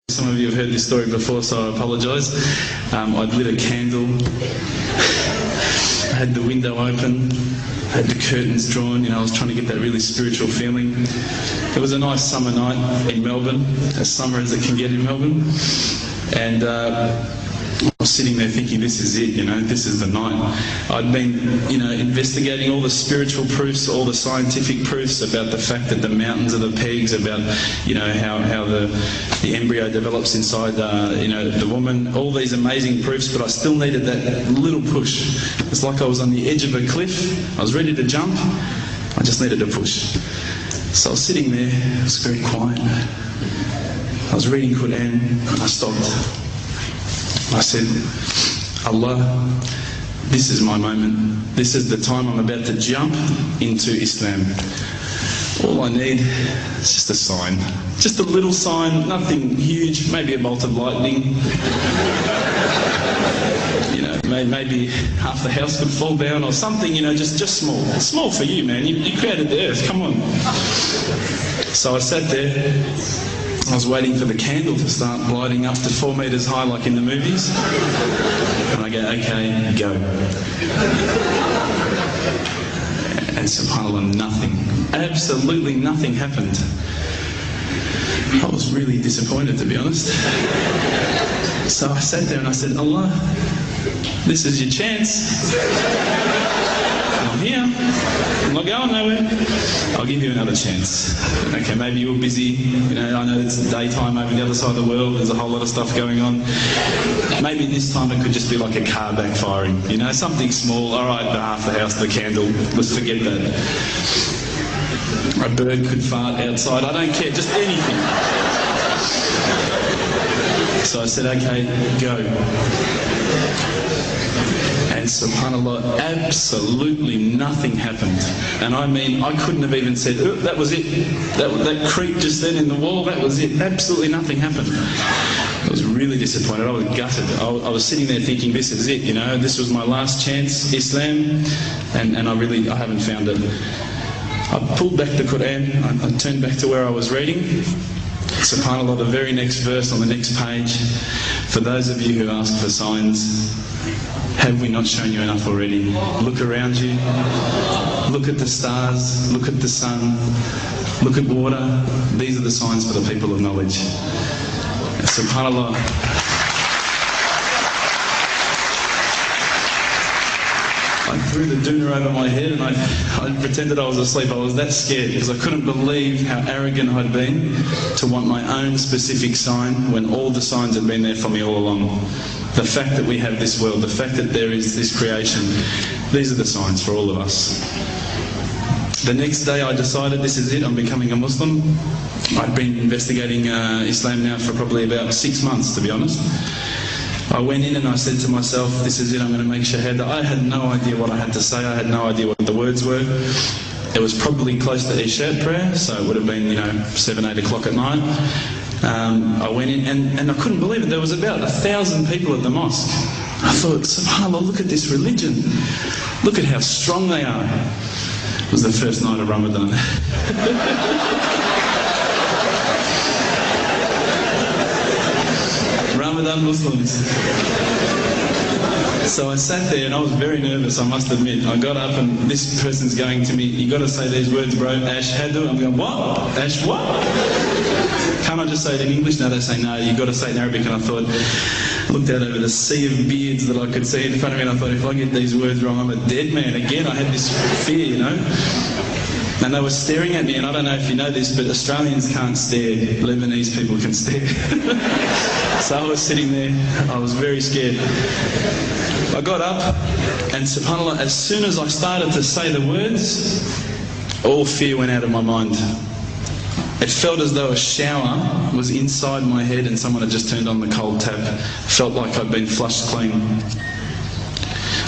Some of you have heard this story before, so I apologise. I'd lit a candle, I had the window open, I had the curtains drawn, I was trying to get that really spiritual feeling. It was a nice summer night in Melbourne, as summer as it can get in Melbourne, and I was sitting there thinking, this is it, this is the night. I'd been, investigating all the spiritual proofs, all the scientific proofs about the fact that the mountains are the pegs, about, how the embryo develops inside, the woman, all these amazing proofs, but I still needed that little push. It's like I was on the edge of a cliff, I was ready to jump, I just needed a push. So I was sitting there, it was very quiet. I was reading Quran, and I stopped. I said, Allah, this is my moment. This is the time I'm about to jump into Islam. All I need is just a sign. Just a little sign, nothing huge, maybe a bolt of lightning. Maybe half the house could fall down or something, just small. Small for you, man. You created the earth, come on. So I sat there. I was waiting for the candle to start lighting up to 4 metres high like in the movies. And I go, okay, go. And subhanAllah, nothing. Absolutely nothing happened. I was really disappointed, to be honest. So I sat there and I said, Allah, this is your chance. I'm here. I'm not going nowhere. I'll give you another chance. Okay, maybe you're busy. I know it's daytime over the other side of the world. There's a whole lot of stuff going on. Maybe this time it could just be like a car backfiring. Something small. All right, half the house, the candle. Let's forget that. A bird could fart outside. I don't care. Just anything. So I said, okay, go. And subhanAllah, absolutely nothing happened. And I mean, I couldn't have even said, oh, that was it. That creak just then in the wall, that was it. Absolutely nothing happened. I was really disappointed. I was gutted. I was sitting there thinking, this is it, this was my last chance, Islam, and I haven't found it. I pulled back the Quran, I turned back to where I was reading. SubhanAllah, the very next verse on the next page, for those of you who ask for signs, have we not shown you enough already? Look around you, look at the stars, look at the sun, look at water. These are the signs for the people of knowledge. SubhanAllah. I threw the doona over my head and I pretended I was asleep. I was that scared because I couldn't believe how arrogant I'd been to want my own specific sign when all the signs had been there for me all along. The fact that we have this world, the fact that there is this creation, these are the signs for all of us. The next day I decided this is it, I'm becoming a Muslim. I'd been investigating Islam now for probably about 6 months, to be honest. I went in and I said to myself, this is it, I'm going to make shahada. I had no idea what I had to say, I had no idea what the words were. It was probably close to Isha prayer, so it would have been, 7, 8 o'clock at night. I went in and I couldn't believe it, there was about 1,000 people at the mosque. I thought, subhanAllah, look at this religion. Look at how strong they are. It was the first night of Ramadan. Ramadan Muslims. So I sat there and I was very nervous, I must admit. I got up and this person's going to me, you got to say these words, bro, Ashhadu. I'm going, what? Ash what? Can't I just say it in English? No, they say no, you got to say it in Arabic. And I thought, I looked out over the sea of beards that I could see in front of me and I thought, if I get these words wrong, I'm a dead man. Again, I had this fear, And they were staring at me, and I don't know if you know this, but Australians can't stare. Lebanese people can stare. So I was sitting there, I was very scared. I got up, and subhanAllah, as soon as I started to say the words, all fear went out of my mind. It felt as though a shower was inside my head and someone had just turned on the cold tap. Felt like I'd been flushed clean.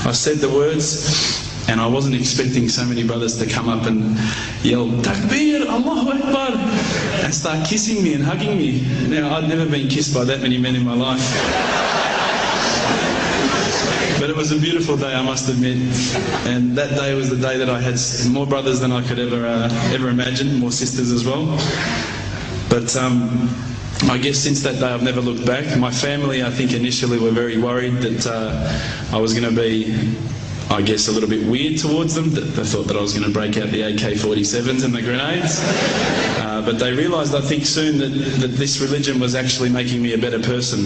I said the words, and I wasn't expecting so many brothers to come up and yell, Takbir, Allahu Akbar, and start kissing me and hugging me. Now, I'd never been kissed by that many men in my life. But it was a beautiful day, I must admit. And that day was the day that I had more brothers than I could ever imagine, more sisters as well. But I guess since that day I've never looked back. My family, I think, initially were very worried that I was going to be, I guess, a little bit weird towards them. They thought that I was going to break out the AK-47s and the grenades. But they realised, I think, soon that this religion was actually making me a better person.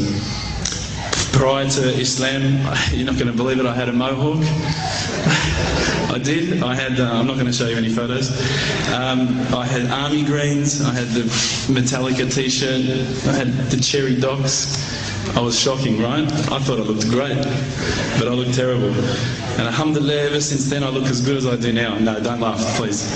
Prior to Islam, you're not going to believe it, I had a mohawk. I did. I had, I'm not going to show you any photos. I had army greens, I had the Metallica t-shirt, I had the cherry docs. I was shocking, right? I thought I looked great, but I looked terrible. And alhamdulillah, ever since then I look as good as I do now. No, don't laugh, please.